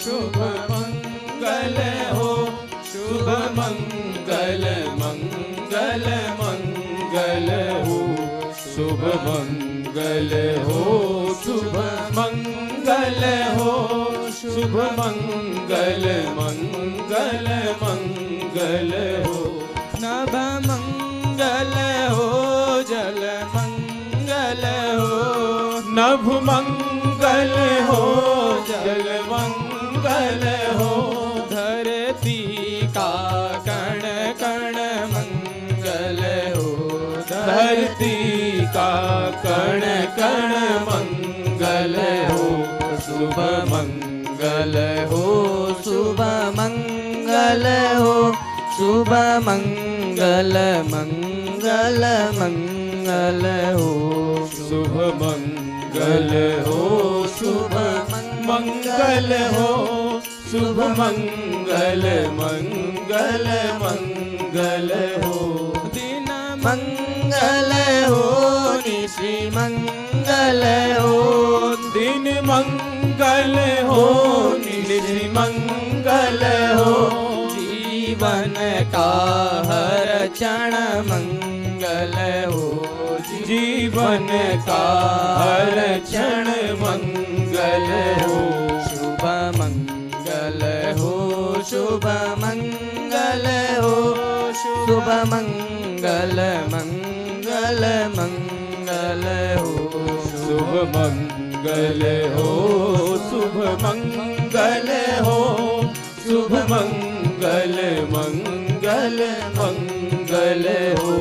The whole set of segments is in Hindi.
शुभ मंगल हो, शुभ मंगल मंगल मंगल हो, शुभ मंगल हो, शुभ मंगल हो, शुभ मंगल मंगल मंगल हो, नभ मंगल हो, जल मंगल हो, नभ मंगल हो, जल मंगल हो, धरती का कण कण मंगल हो, धरती का कण कण मंगल हो, शुभ मंगल हो, शुभ मंगल हो, शुभ मंगल मंगल मंगल हो, शुभ मंगल हो, शुभ मंगल हो, शुभ मंगल मंगल मंगल हो, दिन मंगल हो, निशि मंगल हो, दिन मंगल हो, निशि मंगल हो, जीवन का हर क्षण मंगल हो, जीवन का हर क्षण मंगल हो, शुभ मंगल हो, शुभ मंगल हो, शुभ मंगल मंगल मंगल हो, शुभ मंगल हो, शुभ मंगल हो, शुभ मंगल मंगल मंगल हो,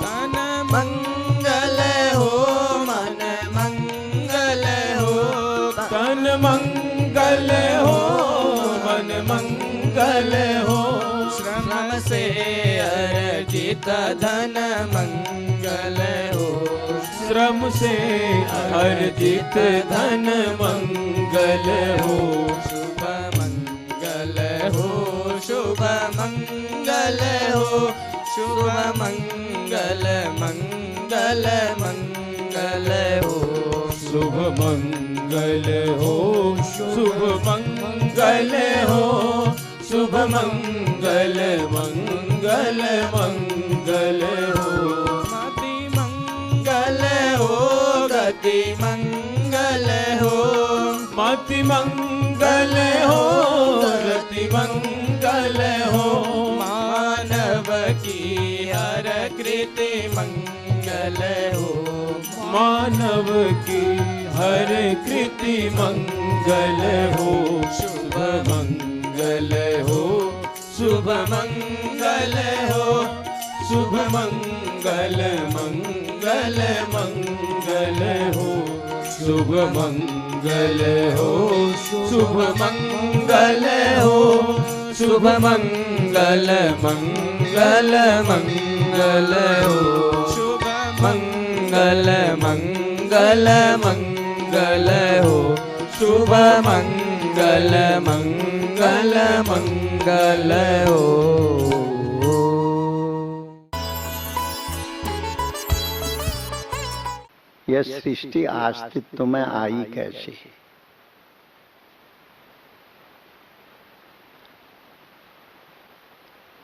तन मंगल हो, मन मंगल हो, तन मंगल हो, मन मंगल हो, श्रम से अर्जित धन मंगल हो, श्रम से अर्जित धन मंगल हो, शुभ मंगल हो, शुभ मंगल हो, शुभ मंगल मंगल मंगल हो, शुभ मंगल हो, शुभ मंगल हो, शुभ मंगल मंगल मंगल हो, मति मंगल हो, गति मंगल हो, मति मंगल हो, गति मंगल हो, मानव की हर कृति मंगल हो, मानव की हर कृति मंगल हो, शुभ मंगल हो, शुभ मंगल हो, शुभ मंगल मंगल मंगल हो, शुभ मंगल हो, शुभ मंगल हो, शुभ मंगल मंगल मंगल हो, शुभ मंगल मंगल मंगल हो, शुभ मंगल मंगल मंगल हो। यह सृष्टि अस्तित्व में आई कैसे?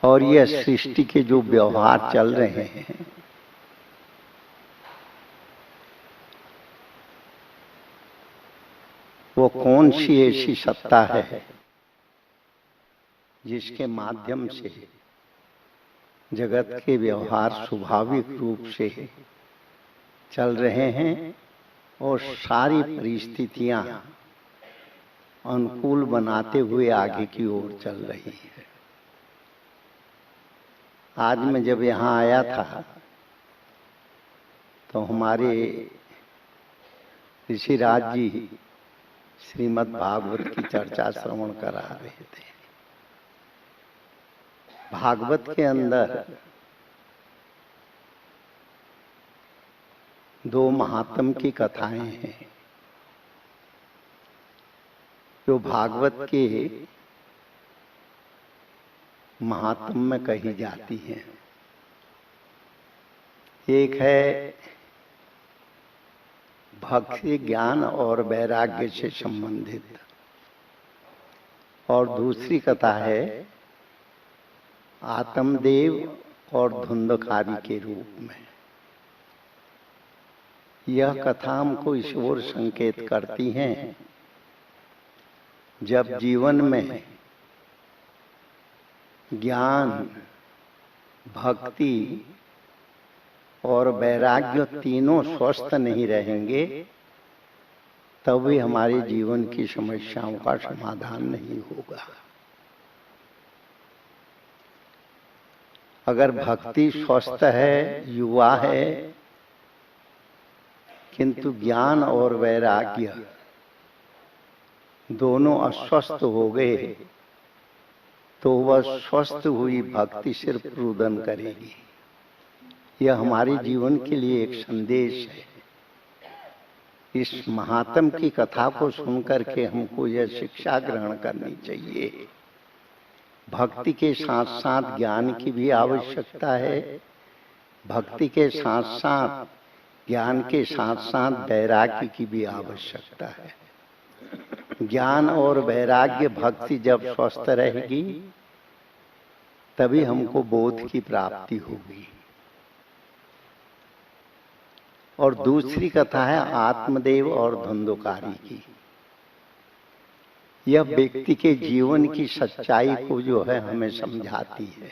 और यह सृष्टि के जो व्यवहार चल रहे हैं, वो कौन सी ऐसी सत्ता है जिसके माध्यम से जगत के व्यवहार स्वाभाविक रूप से चल रहे हैं और सारी परिस्थितियां अनुकूल बनाते हुए आगे की ओर चल रही है। आज मैं जब यहाँ आया था तो हमारे ऋषिराज जी श्रीमद् भागवत की चर्चा श्रवण करा रहे थे। भागवत के अंदर दो महात्म की कथाएं हैं जो भागवत के महात्म में कही जाती हैं। एक है भक्ति ज्ञान और वैराग्य से संबंधित, और दूसरी कथा है आत्मदेव और धुंधकारी के रूप में। यह कथा हमको इस ओर संकेत करती हैं, जब जीवन में ज्ञान, भक्ति और वैराग्य तीनों स्वस्थ नहीं रहेंगे, तब भी हमारे जीवन की समस्याओं का समाधान नहीं होगा। अगर भक्ति स्वस्थ है, युवा है, किंतु ज्ञान और वैराग्य दोनों अस्वस्थ हो गए, तो वह स्वस्थ हुई भक्ति सिर्फ रुदन करेगी। यह हमारे जीवन के लिए एक संदेश है। इस महात्म की कथा को सुनकर के हमको यह शिक्षा ग्रहण करनी चाहिए। भक्ति के साथ साथ ज्ञान की भी आवश्यकता है, भक्ति के साथ साथ ज्ञान के साथ साथ वैराग्य की भी आवश्यकता है। ज्ञान और वैराग्य भक्ति जब स्वस्थ रहेगी, तभी हमको बोध की प्राप्ति होगी। और दूसरी कथा है आत्मदेव और धुंधकारी की। यह व्यक्ति के जीवन की सच्चाई को जो है हमें समझाती है।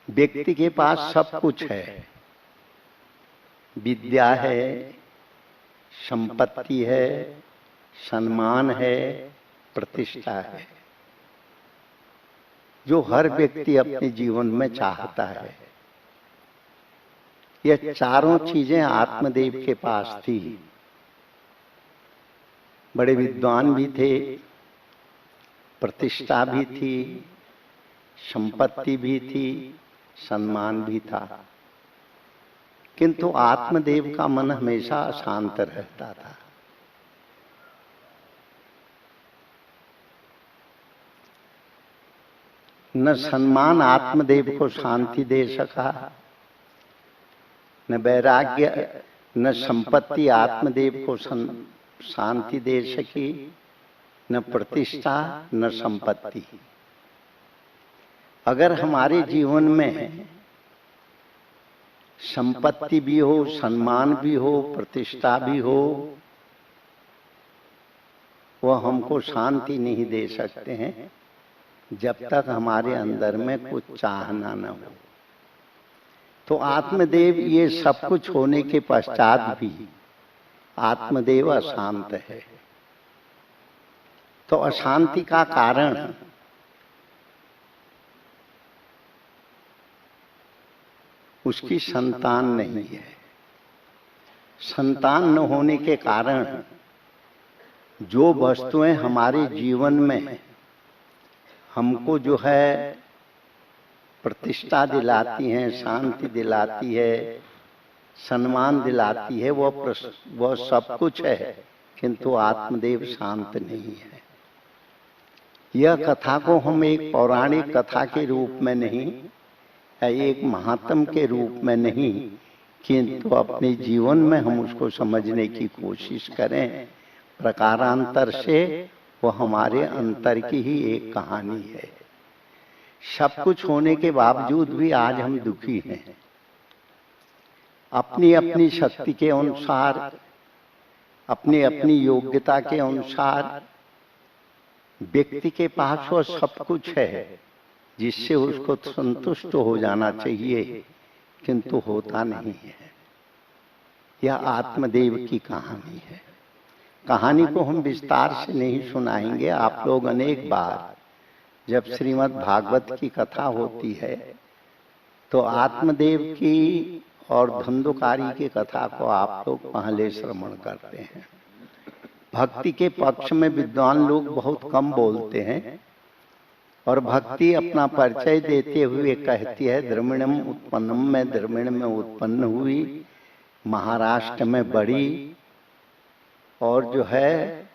व्यक्ति के पास सब कुछ है, विद्या है, संपत्ति है, सम्मान है, प्रतिष्ठा है, जो हर व्यक्ति अपने जीवन में चाहता है। यह चारों चीजें आत्मदेव के पास थी। बड़े विद्वान भी थे, प्रतिष्ठा भी थी, संपत्ति भी थी, सम्मान भी था, किंतु आत्मदेव का मन हमेशा अशांत रहता था। न सम्मान आत्मदेव को शांति दे सका, न वैराग्य, न संपत्ति आत्मदेव को शांति दे सकी, न प्रतिष्ठा, न संपत्ति। अगर हमारे जीवन में संपत्ति भी हो, सम्मान भी हो, प्रतिष्ठा भी हो, वह हमको शांति नहीं दे सकते हैं जब तक हमारे अंदर में कुछ चाहना न हो। तो आत्मदेव ये सब कुछ होने के पश्चात भी आत्मदेव अशांत है। तो अशांति का कारण उसकी संतान नहीं है। संतान न होने के कारण जो वस्तुएं हमारे जीवन में हमको जो है प्रतिष्ठा दिलाती हैं, शांति दिलाती है, सम्मान दिलाती है, वह सब कुछ है, किंतु आत्मदेव शांत नहीं है। यह कथा को हम एक पौराणिक कथा के रूप में नहीं, एक महात्म के रूप में नहीं, किंतु अपने जीवन में हम उसको समझने की कोशिश करें। प्रकारांतर से वो हमारे अंतर की ही एक कहानी है। सब कुछ होने के बावजूद भी आज हम दुखी हैं। अपनी अपनी शक्ति के अनुसार, अपनी अपनी योग्यता के अनुसार व्यक्ति के पास वह सब कुछ है जिससे उसको संतुष्ट हो जाना चाहिए, किंतु होता नहीं है। यह आत्मदेव की कहानी है। कहानी को हम विस्तार से नहीं सुनाएंगे। आप लोग अनेक बार जब श्रीमद् भागवत की कथा होती है तो आत्मदेव की और धुंधकारी की कथा को आप लोग पहले श्रवण करते हैं। भक्ति के पक्ष में विद्वान लोग बहुत कम बोलते हैं और भक्ति अपना परिचय देते हुए कहती है द्रविणम उत्पन्नम, में द्रविण में उत्पन्न हुई, महाराष्ट्र में बड़ी, और जो है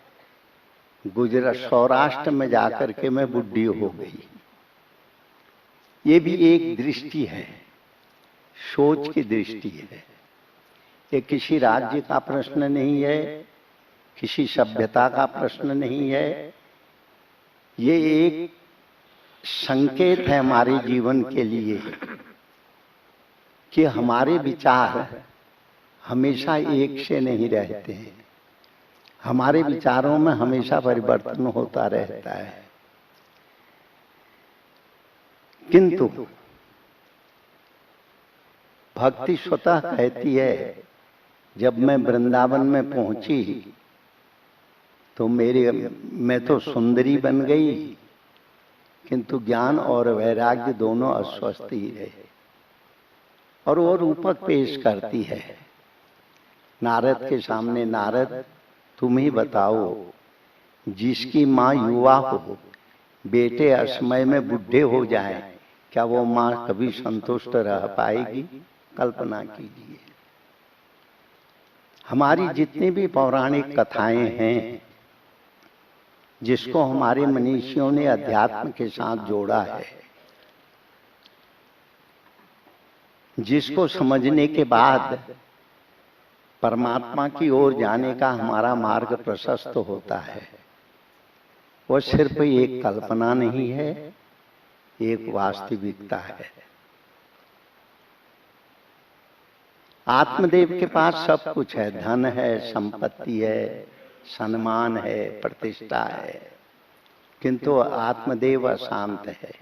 गुजरात सौराष्ट्र में जाकर के मैं बुढ़ी हो गई। ये भी एक दृष्टि है, सोच की दृष्टि है। ये किसी राज्य का प्रश्न नहीं है, किसी सभ्यता का प्रश्न नहीं है। ये एक संकेत है हमारे जीवन के लिए कि हमारे विचार हमेशा एक से नहीं रहते हैं। हमारे विचारों में हमेशा परिवर्तन होता रहता है। किंतु भक्ति स्वतः कहती है, जब मैं वृंदावन में पहुंची तो मैं तो सुंदरी बन गई, किंतु ज्ञान और वैराग्य दोनों अस्वस्थ ही रहे। और वो रूपक पेश करती है नारद के सामने, नारद तुम ही बताओ, जिसकी माँ युवा हो, बेटे असमय में बुढ़े हो जाएं, क्या वो माँ कभी संतुष्ट रह पाएगी? कल्पना कीजिए। हमारी जितनी भी पौराणिक कथाएं हैं, जिसको हमारे मनीषियों ने अध्यात्म के साथ जोड़ा है, जिसको समझने के बाद परमात्मा की ओर जाने का हमारा मार्ग प्रशस्त होता है, वो सिर्फ एक कल्पना नहीं है, एक वास्तविकता है। आत्मदेव के पास सब कुछ है, धन है, संपत्ति है, सम्मान है, प्रतिष्ठा है, किंतु आत्मदेव अशांत है।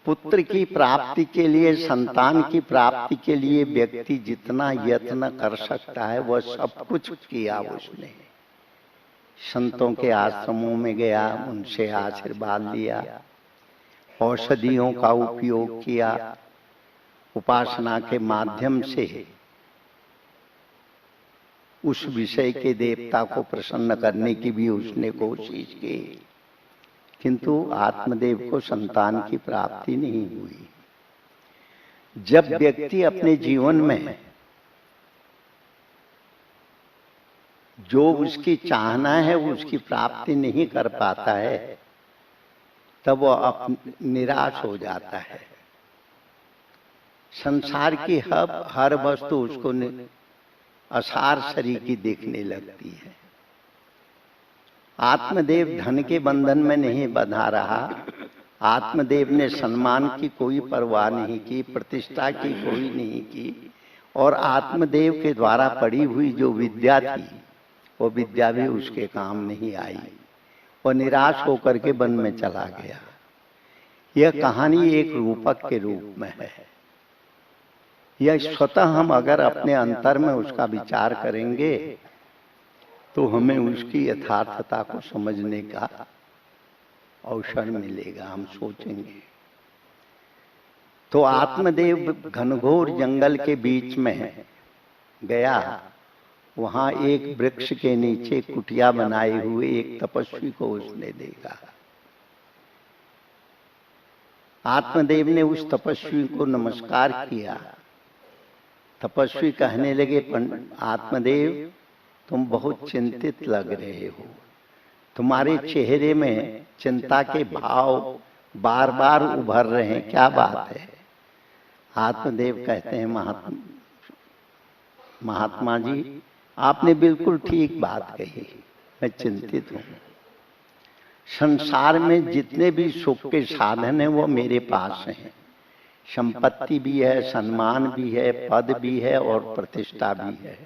पुत्र की प्राप्ति के लिए, संतान की प्राप्ति के लिए व्यक्ति जितना यत्न कर सकता है वह सब कुछ किया उसने। संतों के आश्रमों में गया, उनसे आशीर्वाद लिया, औषधियों का उपयोग किया, उपासना के माध्यम से उस विषय के देवता को प्रसन्न करने की भी उसने कोशिश की, किंतु आत्मदेव को संतान की प्राप्ति नहीं हुई। जब व्यक्ति अपने जीवन में जो उसकी चाहना है उसकी प्राप्ति नहीं कर पाता है, तब वह निराश हो जाता है। संसार की हर वस्तु उसको असार शरीकी दिखने लगती है। आत्मदेव धन के बंधन में नहीं बंधा रहा। आत्मदेव ने सम्मान की कोई परवाह नहीं की, प्रतिष्ठा की कोई नहीं की, और आत्मदेव के द्वारा पढ़ी हुई जो विद्या थी वो विद्या भी उसके काम नहीं आई। वो निराश होकर के वन में चला गया। यह कहानी एक रूपक के रूप में है। यह स्वतः हम अगर अपने अंतर में उसका विचार करेंगे तो हमें उसकी यथार्थता को समझने का अवसर मिलेगा, हम सोचेंगे। तो आत्मदेव घनघोर जंगल के बीच में गया। वहां एक वृक्ष के नीचे कुटिया बनाए हुए एक तपस्वी को उसने देखा। आत्मदेव ने उस तपस्वी को नमस्कार किया। तपस्वी कहने लगे, आत्मदेव तुम बहुत चिंतित लग रहे हो, तुम्हारे चेहरे में चिंता के भाव बार बार उभर रहे हैं, क्या बात है? आत्मदेव कहते हैं, महात्मा जी आपने बिल्कुल ठीक बात कही, मैं चिंतित हूं। संसार में जितने भी सुख के साधन हैं वो मेरे पास हैं। संपत्ति भी है, सम्मान भी है, पद भी है और प्रतिष्ठा भी है,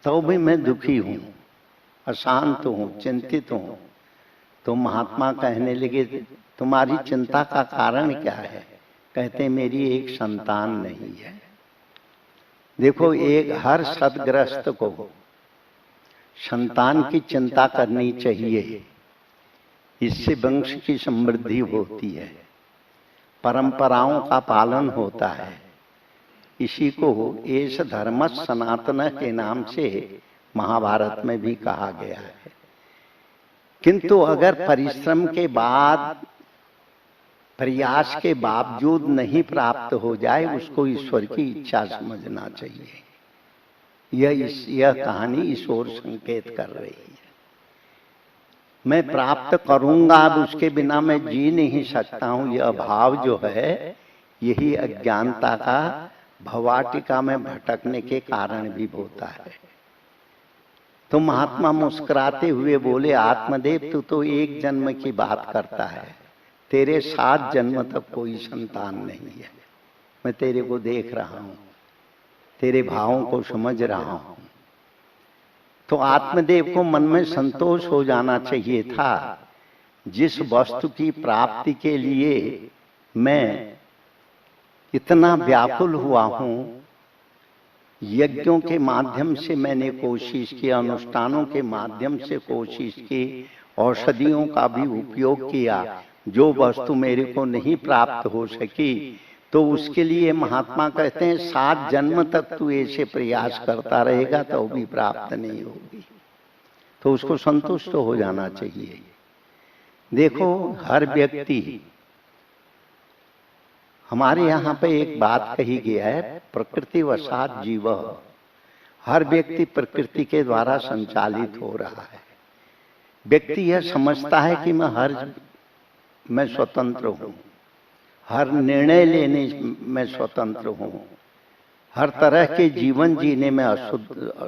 तो भी मैं दुखी हूं, अशांत हूं, चिंतित हूं। तो महात्मा कहने लगे, तुम्हारी चिंता का कारण क्या है? कहते मेरी एक संतान नहीं है। देखो, एक हर सद्ग्रस्त को संतान की चिंता करनी चाहिए। इससे वंश की समृद्धि होती है, परंपराओं का पालन होता है। इसी को एष धर्म सनातन के नाम से महाभारत में भी कहा गया है। किंतु अगर परिश्रम के बाद, प्रयास के बावजूद नहीं प्राप्त हो जाए, उसको ईश्वर की इच्छा समझना चाहिए। यह कहानी इस ओर संकेत कर रही है। मैं प्राप्त करूंगा, अब उसके बिना मैं जी नहीं सकता हूं, यह भाव जो है यही अज्ञानता का भवाटिका में भटकने के कारण भी होता है। तो महात्मा मुस्कुराते हुए बोले, आत्मदेव तू तो एक जन्म की बात करता है, तेरे 7 जन्म तक कोई संतान नहीं है। मैं तेरे को देख रहा हूं, तेरे भावों को समझ रहा हूं। तो आत्मदेव को मन में संतोष हो जाना चाहिए था। जिस वस्तु की प्राप्ति के लिए मैं इतना व्याकुल हुआ हूं, यज्ञों के माध्यम से मैंने कोशिश की, अनुष्ठानों के माध्यम से कोशिश की, औषधियों का भी उपयोग किया, जो वस्तु मेरे को नहीं प्राप्त हो सकी, तो उसके लिए महात्मा कहते हैं 7 जन्म तक तू ऐसे प्रयास करता रहेगा तो भी प्राप्त नहीं होगी। तो उसको संतुष्ट हो जाना चाहिए। देखो, हर व्यक्ति, हमारे यहाँ पे एक बात कही गया है, प्रकृति वशात जीव। हर व्यक्ति प्रकृति के द्वारा संचालित हो रहा है। व्यक्ति यह समझता है कि मैं स्वतंत्र हूँ, हर निर्णय लेने में स्वतंत्र हूँ, हर तरह के जीवन जीने में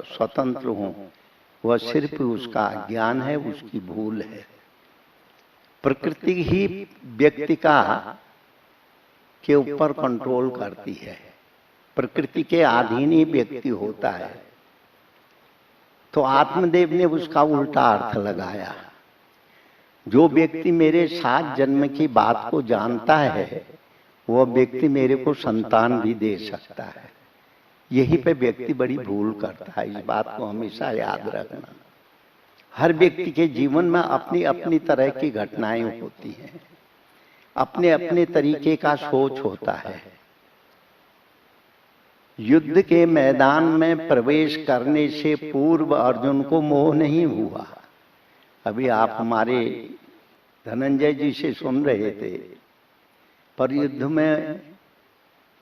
स्वतंत्र हूँ। वह सिर्फ उसका ज्ञान है, उसकी भूल है। प्रकृति ही व्यक्ति का के ऊपर कंट्रोल करती है, प्रकृति के अधीन ही व्यक्ति होता है। तो आत्मदेव ने उसका उल्टा अर्थ लगाया। जो व्यक्ति मेरे 7 जन्म की बात को जानता है, वह व्यक्ति मेरे को संतान भी दे सकता है। यही पे व्यक्ति बड़ी भूल करता है। इस बात को हमेशा याद रखना। हर व्यक्ति के जीवन में अपनी अपनी तरह की घटनाएं होती हैं, अपने अपने तरीके का सोच होता है। युद्ध के मैदान में प्रवेश करने से पूर्व अर्जुन को मोह नहीं हुआ। अभी आप हमारे धनंजय जी से सुन रहे थे, पर युद्ध में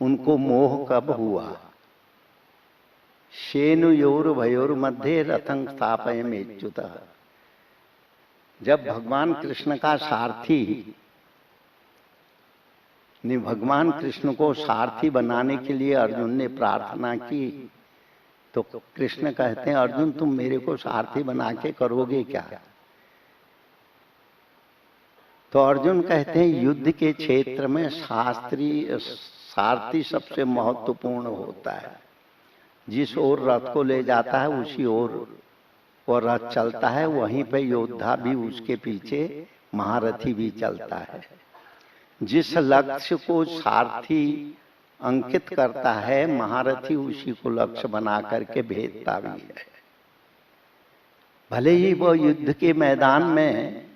उनको मोह कब हुआ? सेनुयोर भयोर मध्य रथं स्थापयमेच्युतः। जब भगवान कृष्ण का सारथी ने भगवान कृष्ण को सारथी बनाने के लिए अर्जुन ने प्रार्थना की, तो कृष्ण कहते हैं, अर्जुन तुम मेरे को सारथी बना के करोगे क्या? तो अर्जुन कहते हैं, युद्ध के क्षेत्र में सारथी सबसे महत्वपूर्ण होता है। जिस ओर रथ को ले जाता है उसी ओर वो रथ चलता है, वहीं पे योद्धा भी उसके पीछे महारथी भी चलता है। जिस लक्ष्य को सारथी अंकित करता है, महारथी उसी को लक्ष्य बना करके भेजता भी है। भले ही वो युद्ध के मैदान में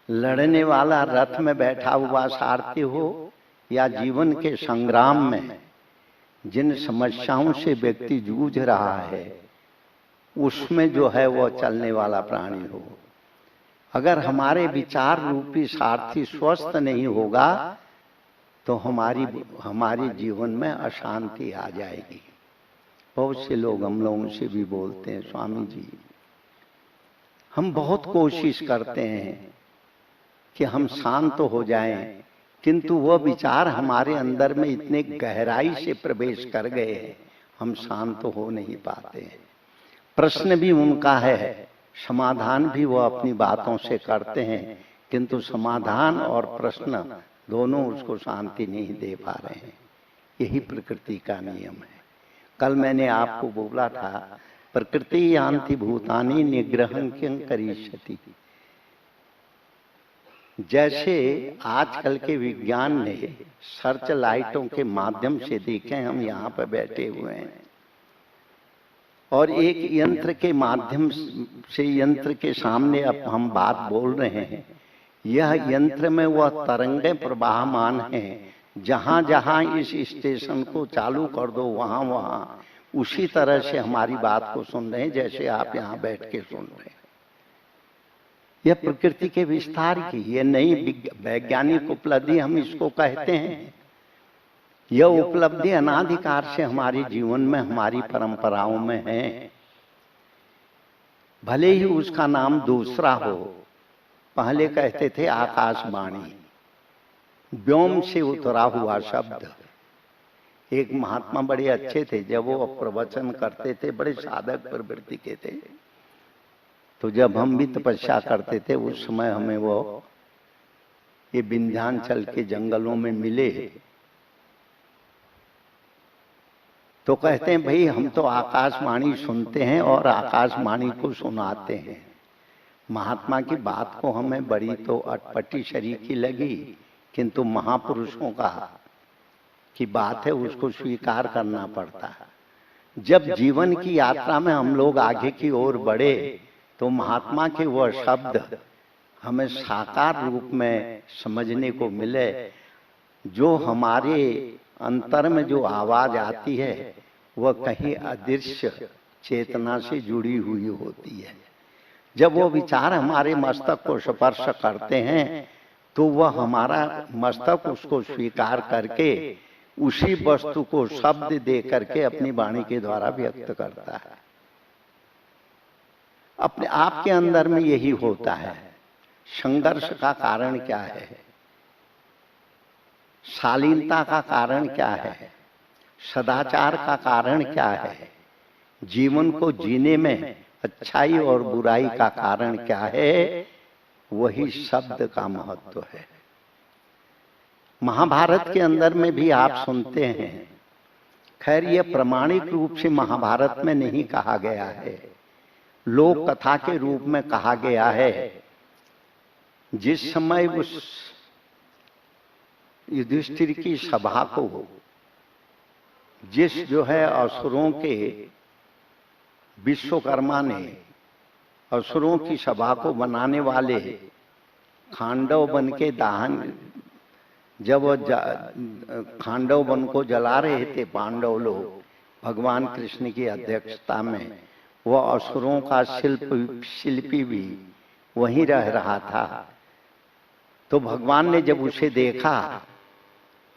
लड़ने वाला रथ में बैठा हुआ सारथी हो, या जीवन के संग्राम में जिन समस्याओं से व्यक्ति जूझ रहा है उसमें जो है वो चलने वाला प्राणी हो। अगर हमारे विचार रूपी सारथी स्वस्थ नहीं होगा तो हमारी जीवन में अशांति आ जाएगी। बहुत से लोग हम लोगों से भी बोलते हैं, स्वामी जी हम बहुत कोशिश करते हैं कि हम शांत हो जाएं, किंतु वह विचार हमारे अंदर में इतने गहराई से प्रवेश कर गए हैं, हम शांत हो नहीं पाते हैं। प्रश्न भी उनका है, समाधान भी वो अपनी बातों से करते हैं, किंतु समाधान और प्रश्न दोनों उसको शांति नहीं दे पा रहे हैं। यही प्रकृति का नियम है। कल मैंने आपको बोला था, प्रकृति यान्ति भूतानि निग्रहं किं करिष्यति। जैसे आजकल के विज्ञान ने सर्च लाइटों के माध्यम से देखें, हम यहाँ पर बैठे हुए हैं और एक यंत्र के माध्यम से यंत्र के सामने अब हम बात बोल रहे हैं, यह यंत्र में वह तरंगें प्रवाहमान हैं। जहां जहां इस स्टेशन को चालू कर दो वहां वहां उसी तरह से हमारी बात को सुन रहे हैं, जैसे आप यहाँ बैठ के सुन रहे हैं। यह प्रकृति के विस्तार की यह नई वैज्ञानिक उपलब्धि हम इसको कहते हैं। यह उपलब्धि अनादिकाल से हमारे जीवन में, हमारी परंपराओं में है। भले ही उसका नाम दूसरा हो। पहले कहते थे आकाशवाणी, व्योम से उतरा हुआ शब्द। एक महात्मा बड़े अच्छे थे, जब वो प्रवचन करते थे बड़े साधक प्रवृत्ति के थे। तो जब हम भी तपस्या करते थे उस समय हमें वो ये विंध्याचल के जंगलों में मिले, तो कहते हैं भाई हम तो आकाशवाणी सुनते हैं और आकाशवाणी को सुनाते हैं। महात्मा की बात को हमें बड़ी तो अटपटी शरीकी लगी, किंतु महापुरुषों का की बात है उसको स्वीकार करना पड़ता है। जब जीवन की यात्रा में हम लोग आगे की ओर बढ़े तो महात्मा के वह शब्द हमें साकार रूप में समझने को मिले, जो हमारे अंतर में जो आवाज आती है वह कहीं अदृश्य चेतना से जुड़ी हुई होती है। जब वो विचार हमारे मस्तक को स्पर्श करते हैं तो वह हमारा मस्तक उसको स्वीकार करके उसी वस्तु को शब्द दे करके अपनी वाणी के द्वारा व्यक्त करता है। अपने आप के अंदर में यही होता है। संघर्ष का कारण क्या है, शालीनता का कारण क्या है, सदाचार का कारण क्या है, जीवन को जीने में अच्छाई और बुराई का कारण क्या है, वही शब्द का महत्व है। महाभारत के अंदर में भी आप सुनते हैं, खैर यह प्रमाणिक रूप से महाभारत में नहीं कहा गया है, लोक कथा के रूप में कहा गया है। जिस समय उस युधिष्ठिर की सभा को जिस जो है असुरों के विश्वकर्मा ने असुरों की सभा को बनाने वाले खांडव वन के दाहन, जब खांडव वन को जला रहे थे पांडव लोग भगवान कृष्ण की अध्यक्षता में, वह असुरों का शिल्पी भी वहीं रह रहा था। तो भगवान ने जब उसे देखा,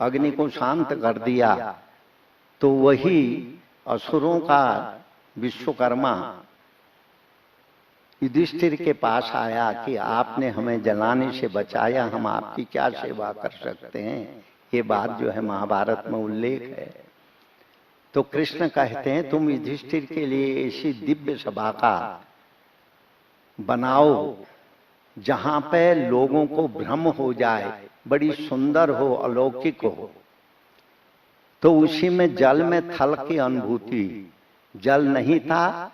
अग्नि को शांत कर दिया, तो वही असुरों का विश्वकर्मा युधिष्ठिर के पास आया कि आपने हमें जलाने से बचाया, हम आपकी क्या सेवा कर सकते हैं। ये बात जो है महाभारत में उल्लेख है। तो कृष्ण कहते हैं तुम युधिष्ठिर के लिए ऐसी दिव्य सभा का बनाओ जहां पे लोगों को भ्रम हो जाए, बड़ी सुंदर हो, अलौकिक हो। तो उसी में जल में थल की अनुभूति, जल नहीं था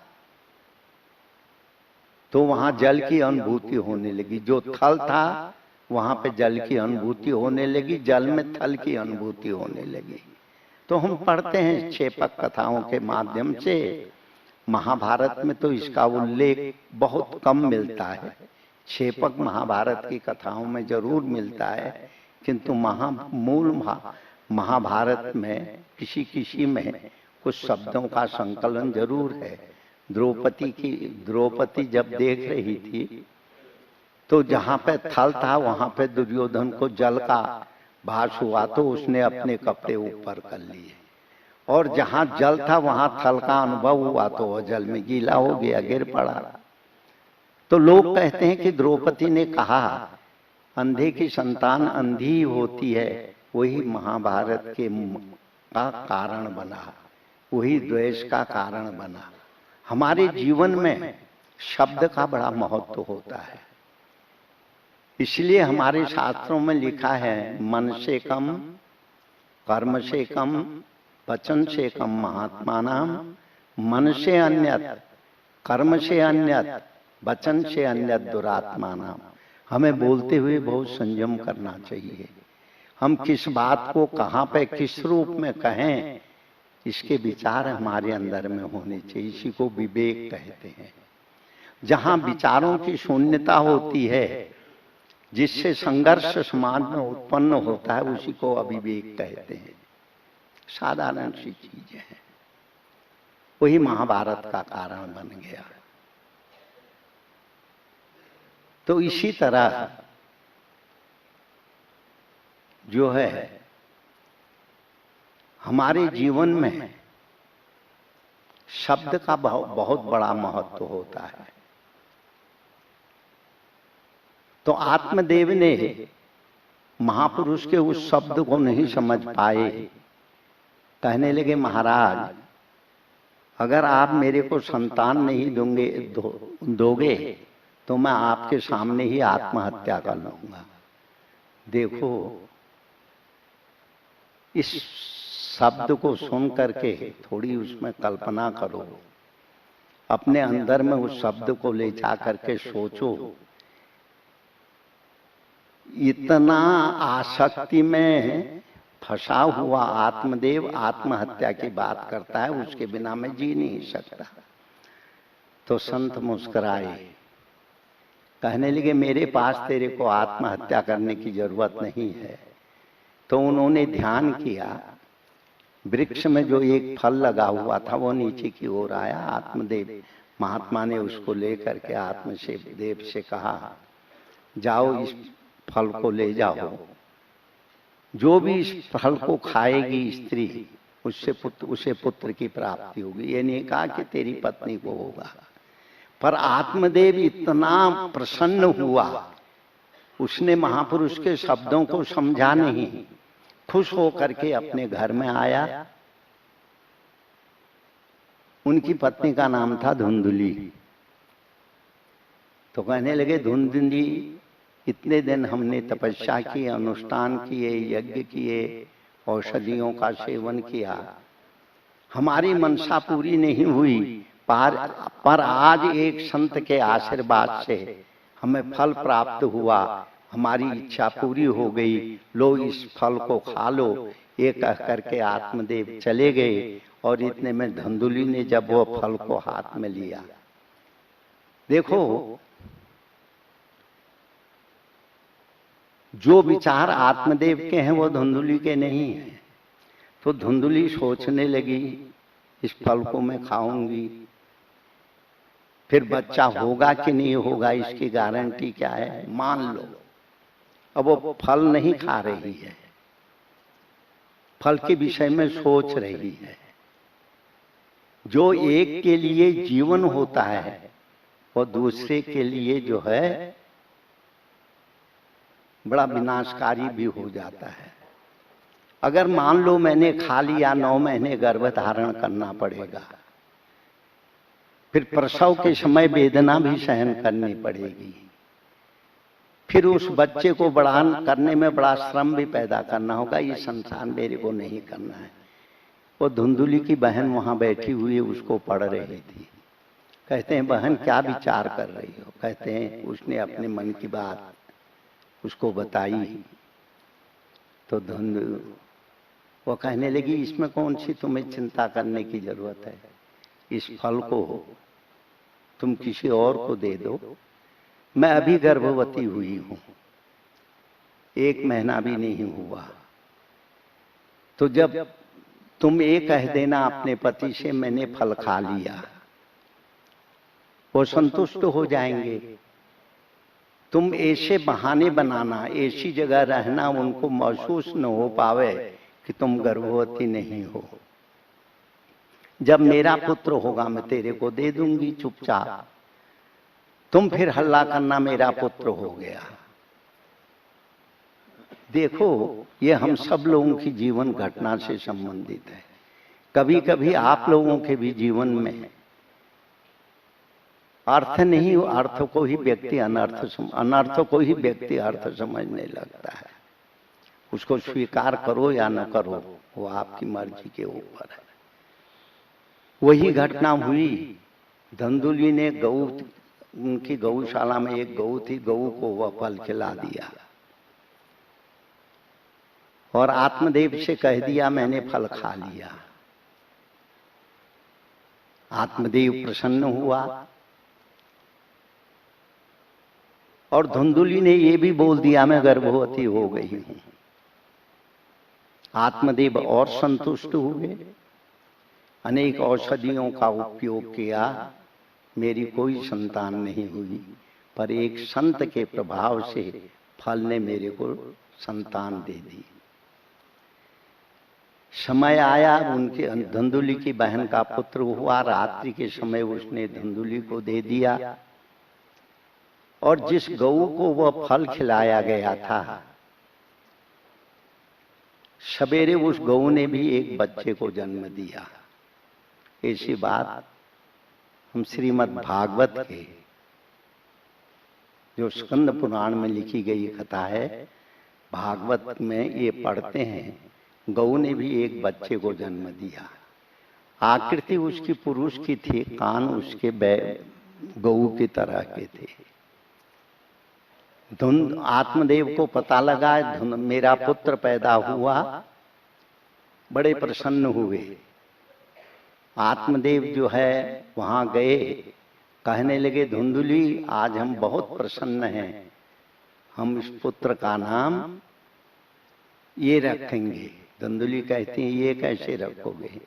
तो वहां जल की अनुभूति होने लगी, जो थल था वहां पे जल की अनुभूति होने लगी, जल में थल की अनुभूति होने लगी। तो हम पढ़ते हैं क्षेपक कथाओं के माध्यम से, महाभारत में तो इसका उल्लेख बहुत कम मिलता है। क्षेपक महाभारत की कथाओं में जरूर मिलता है, किंतु मूल महाभारत में किसी किसी में कुछ शब्दों का संकलन जरूर है। द्रौपदी जब देख रही थी तो जहां पे थल था वहां पे दुर्योधन को जल का भास हुआ, तो उसने अपने कपड़े ऊपर कर लिए, और जहां जल था वहां थल का अनुभव हुआ तो वह जल में गीला हो गया, गिर पड़ा। तो लोग कहते हैं कि द्रौपदी ने कहा अंधे की संतान अंधी होती है, वही महाभारत के का कारण बना, वही द्वेष का कारण बना। हमारे जीवन में शब्द का बड़ा महत्व होता है, इसलिए हमारे शास्त्रों में लिखा है मन से कम, कर्म से कम, वचन से कम महात्मा नाम, मन से अन्यत, कर्म से अन्यत, वचन से अन्यत दुरात्मा नाम। हमें बोलते हुए बहुत संयम करना चाहिए। हम किस बात को कहाँ पे किस रूप में कहें, इसके विचार हमारे अंदर में होने चाहिए। इसी को विवेक कहते हैं। जहाँ विचारों की शून्यता होती है, जिससे संघर्ष समाज में उत्पन्न होता है, उसी को अविवेक कहते हैं। साधारण सी चीजें हैं, वही महाभारत का कारण बन गया। तो इसी तरह जो है हमारे जीवन में शब्द का बहुत बड़ा महत्व होता है। तो आत्मदेव ने महापुरुष के उस शब्द को नहीं समझ पाए, कहने लगे महाराज अगर आप मेरे को संतान नहीं दोगे तो मैं आपके सामने ही आत्महत्या कर लूंगा। देखो, इस शब्द को सुन करके थोड़ी उसमें कल्पना करो, अपने अंदर में उस शब्द को ले जा करके सोचो। इतना आसक्ति में फंसा हुआ आत्मदेव आत्महत्या की बात करता है, उसके बिना मैं जी नहीं सकता। तो संत मुस्कुराए, कहने लगे मेरे पास तेरे को आत्महत्या करने की जरूरत नहीं है। तो उन्होंने ध्यान किया, वृक्ष में जो एक फल लगा हुआ था वो नीचे की ओर आया। आत्मदेव महात्मा ने उसको लेकर के आत्मदेव से कहा, जाओ इस फल को ले जाओ, जो भी इस फल को खाएगी स्त्री उसे पुत्र की प्राप्ति होगी। ये नहीं कहा कि तेरी पत्नी को होगा। पर आत्मदेव इतना प्रसन्न हुआ, उसने महापुरुष के शब्दों को समझा नहीं, खुश होकर के अपने घर में आया। उनकी पत्नी का नाम था धुंधुली। तो कहने लगे, धुंधुली, इतने दिन हमने तपस्या की, अनुष्ठान किए, यज्ञ किए, औषधियों का सेवन किया, हमारी मनसा पूरी नहीं हुई। पर आज एक संत के आशीर्वाद से हमें फल प्राप्त हुआ, हमारी इच्छा पूरी हो गई, लो इस फल को खा लो। ये कह करके आत्मदेव चले गए। और इतने में धुंधुली ने जब वो फल को हाथ में लिया, देखो जो विचार आत्मदेव के हैं वो धुंधुली के नहीं है। तो धुंधुली सोचने लगी, इस फल को मैं खाऊंगी, फिर बच्चा होगा कि नहीं होगा इसकी गारंटी क्या है। मान लो अब वो फल नहीं खा रही है, फल के विषय में सोच रही है। जो एक के लिए जीवन होता है वो दूसरे के लिए जो है बड़ा विनाशकारी भी हो जाता है। अगर मान लो मैंने खा लिया, 9 महीने गर्भ धारण करना पड़ेगा, फिर प्रसव के समय वेदना भी सहन करनी पड़ेगी, फिर उस बच्चे को बड़ा करने में बड़ा श्रम भी पैदा करना होगा। ये संसार मेरे को नहीं करना है। वो धुंधुली की बहन वहां बैठी हुई उसको पढ़ रही थी। कहते हैं, बहन क्या विचार कर रही हो? कहते हैं, उसने अपने मन की बात उसको बताई। तो वो कहने लगी, इसमें कौन सी तुम्हें चिंता करने की जरूरत है, इस फल को तुम किसी और को दे दो। मैं अभी गर्भवती हुई हूं, 1 महीना भी नहीं हुआ। तो जब तुम ये कह देना अपने पति से मैंने फल खा लिया, वो संतुष्ट हो जाएंगे। तुम ऐसे बहाने बनाना, ऐसी जगह रहना उनको महसूस न हो पावे कि तुम गर्भवती नहीं हो। जब मेरा पुत्र होगा मैं तेरे को दे दूंगी चुपचाप, तुम फिर हल्ला करना मेरा पुत्र हो गया। देखो, ये हम सब लोगों की जीवन घटना से संबंधित है। कभी कभी आप लोगों के भी जीवन में अर्थ नहीं, अर्थ को ही व्यक्ति अनर्थ को ही व्यक्ति अर्थ समझने लगता है। उसको स्वीकार करो या न करो, वो आपकी मर्जी के ऊपर है। वही घटना हुई। धुंधुली ने उनकी गौशाला में एक गऊ थी, गऊ को वह फल खिला दिया और आत्मदेव से कह दिया मैंने फल खा लिया। आत्मदेव प्रसन्न हुआ और धुंधुली ने यह भी बोल दिया मैं गर्भवती हो गई हूं। आत्मदेव और संतुष्ट हुए, अनेक औषधियों का उपयोग किया, मेरी कोई संतान नहीं हुई, पर एक संत के प्रभाव से फल ने मेरे को संतान दे दी। समय आया, उनके धुंधुली की बहन का पुत्र हुआ। रात्रि के समय उसने धुंधुली को दे दिया और जिस गऊ को वह फल खिलाया गया था, सवेरे उस गऊ ने भी एक बच्चे को जन्म दिया। ऐसी बात हम श्रीमद् भागवत के जो स्कंद पुराण में लिखी गई कथा है, भागवत में ये पढ़ते हैं। गौ ने भी एक बच्चे को जन्म दिया। आकृति उसकी पुरुष की थी, कान उसके गऊ की तरह के थे। धुंध आत्मदेव को पता लगा धुंध मेरा पुत्र पैदा हुआ, बड़े प्रसन्न हुए। आत्मदेव जो है वहां गए, कहने लगे धुंधुली आज हम बहुत प्रसन्न हैं, हम इस पुत्र का नाम ये रखेंगे। धुंधुली कहती हैं ये कैसे रखोगे,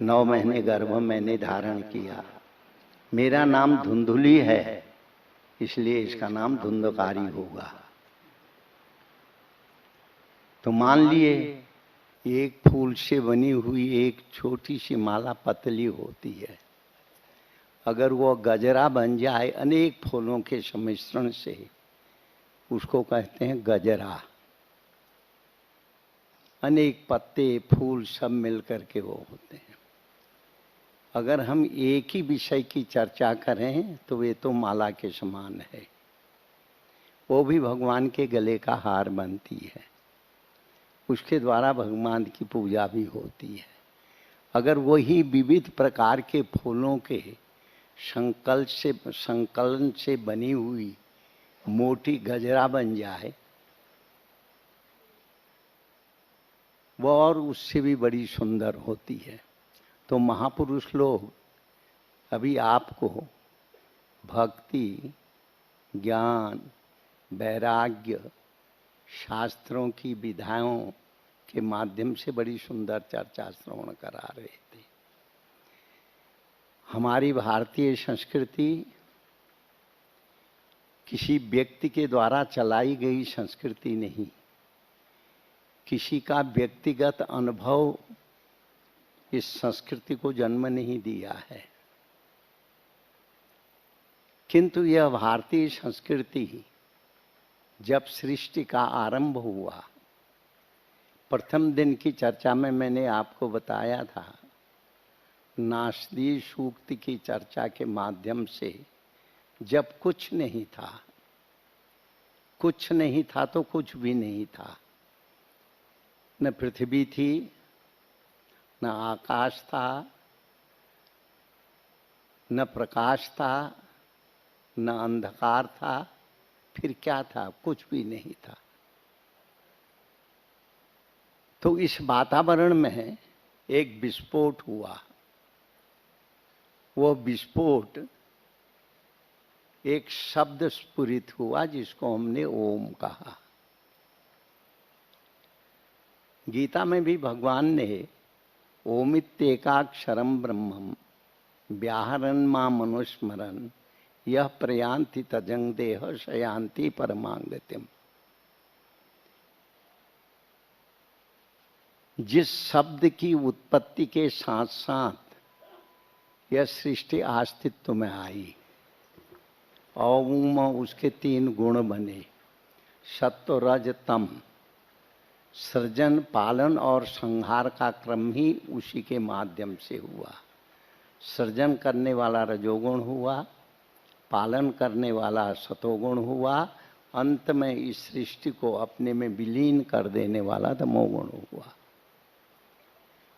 9 महीने गर्भ मैंने धारण किया, मेरा नाम धुंधुली है, इसलिए इसका नाम धुंधकारी होगा। तो मान लिए एक फूल से बनी हुई एक छोटी सी माला पतली होती है, अगर वो गजरा बन जाए अनेक फूलों के सम्मिश्रण से, उसको कहते हैं गजरा। अनेक पत्ते फूल सब मिलकर के वो होते हैं। अगर हम एक ही विषय की चर्चा करें तो वे तो माला के समान है, वो भी भगवान के गले का हार बनती है, उसके द्वारा भगवान की पूजा भी होती है। अगर वही विविध प्रकार के फूलों के संकलन से बनी हुई मोटी गजरा बन जाए, वो और उससे भी बड़ी सुंदर होती है। तो महापुरुष लोग अभी आपको भक्ति, ज्ञान, वैराग्य, शास्त्रों की विधाओं के माध्यम से बड़ी सुंदर चर्चा श्रवण करा रहे थे। हमारी भारतीय संस्कृति किसी व्यक्ति के द्वारा चलाई गई संस्कृति नहीं, किसी का व्यक्तिगत अनुभव इस संस्कृति को जन्म नहीं दिया है, किंतु यह भारतीय संस्कृति जब सृष्टि का आरंभ हुआ, प्रथम दिन की चर्चा में मैंने आपको बताया था, नास्ति सूक्ति की चर्चा के माध्यम से जब कुछ नहीं था, कुछ नहीं था तो कुछ भी नहीं था। न पृथ्वी थी, न आकाश था, न प्रकाश था, न अंधकार था, फिर क्या था? कुछ भी नहीं था। तो इस वातावरण में एक विस्फोट हुआ। वो विस्फोट एक शब्द स्फुरित हुआ जिसको हमने ओम कहा। गीता में भी भगवान ने ओमित्येकाक्षरम ब्रह्मम व्याहरन् मां मनुस्मरन् यह प्रयान्ति तजंग देह शयान्ति परमांगतिम। जिस शब्द की उत्पत्ति के साथ साथ यह सृष्टि अस्तित्व में आई, ओम उसके 3 गुण बने, सत्व रज तम। सृजन, पालन और संहार का क्रम ही उसी के माध्यम से हुआ। सृजन करने वाला रजोगुण हुआ, पालन करने वाला सतोगुण हुआ, अंत में इस सृष्टि को अपने में विलीन कर देने वाला तमोगुण हुआ।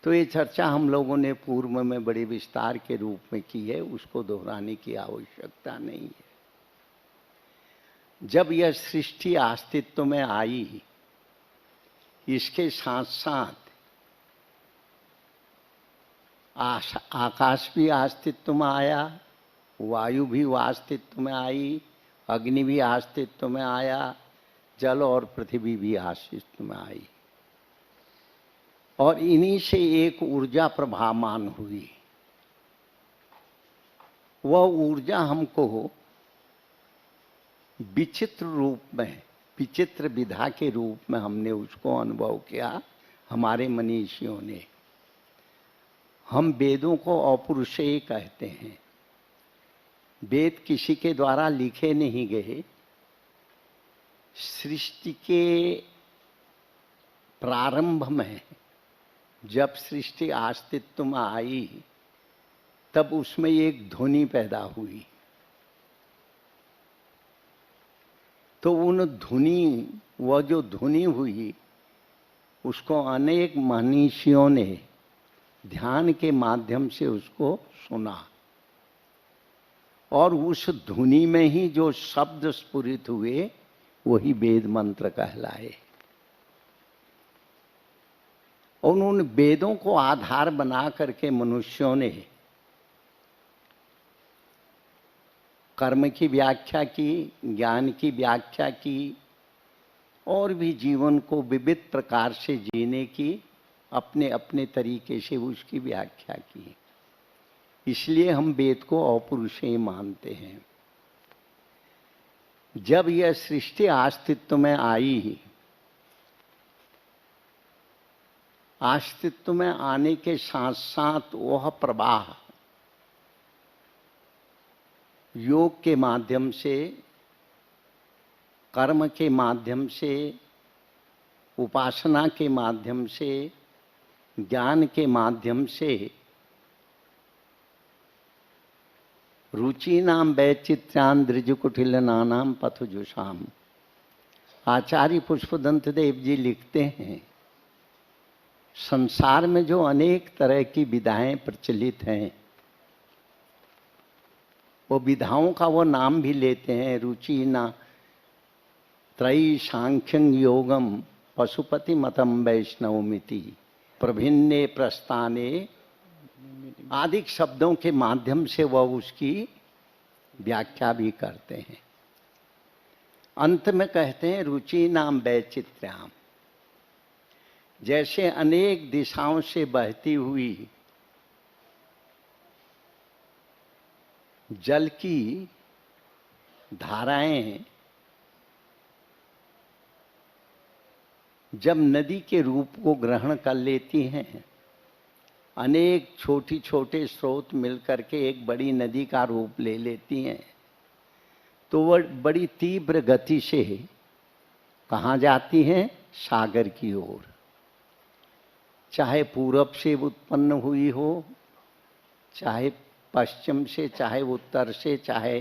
तो ये चर्चा हम लोगों ने पूर्व में बड़े विस्तार के रूप में की है, उसको दोहराने की आवश्यकता नहीं है। जब यह सृष्टि अस्तित्व में आई, इसके साथ साथ आकाश भी अस्तित्व में आया, वायु भी अस्तित्व में आई, अग्नि भी अस्तित्व में आया, जल और पृथ्वी भी अस्तित्व में आई, और इन्हीं से एक ऊर्जा प्रभामान हुई। वह ऊर्जा हमको विचित्र रूप में, विचित्र विधा के रूप में हमने उसको अनुभव किया हमारे मनीषियों ने। हम वेदों को अपौरुषेय कहते हैं। वेद किसी के द्वारा लिखे नहीं गए। सृष्टि के प्रारंभ में जब सृष्टि अस्तित्व में आई, तब उसमें एक ध्वनि पैदा हुई। तो उन ध्वनि, वह जो ध्वनि हुई, उसको अनेक मनीषियों ने ध्यान के माध्यम से उसको सुना, और उस ध्वनि में ही जो शब्द स्फुरित हुए वही वेद मंत्र कहलाए। और उन वेदों को आधार बना करके मनुष्यों ने कर्म की व्याख्या की, ज्ञान की व्याख्या की, और भी जीवन को विविध प्रकार से जीने की अपने अपने तरीके से उसकी व्याख्या की। इसलिए हम वेद को अपौरुषेय मानते हैं। जब यह सृष्टि अस्तित्व में आई, अस्तित्व में आने के साथ साथ वह प्रवाह योग के माध्यम से, कर्म के माध्यम से, उपासना के माध्यम से, ज्ञान के माध्यम से, रुचि नाम वैचित्र्यान द्विजकुटिल नानाम पथजुषाम। आचार्य पुष्पदंत देव जी लिखते हैं, संसार में जो अनेक तरह की विधाएं प्रचलित हैं, वो विधाओं का वो नाम भी लेते हैं। रुचि ना त्रयी सांख्यं योगम पशुपति मतम वैष्णवमिति प्रभिन्ने प्रस्थाने आदि शब्दों के माध्यम से वह उसकी व्याख्या भी करते हैं। अंत में कहते हैं रुचि नाम वैचित्र्याम। जैसे अनेक दिशाओं से बहती हुई जल की धाराएं जब नदी के रूप को ग्रहण कर लेती हैं, अनेक छोटी छोटे स्रोत मिलकर के एक बड़ी नदी का रूप ले लेती हैं, तो वह बड़ी तीव्र गति से कहाँ जाती हैं? सागर की ओर। चाहे पूरब से उत्पन्न हुई हो, चाहे पश्चिम से, चाहे उत्तर से, चाहे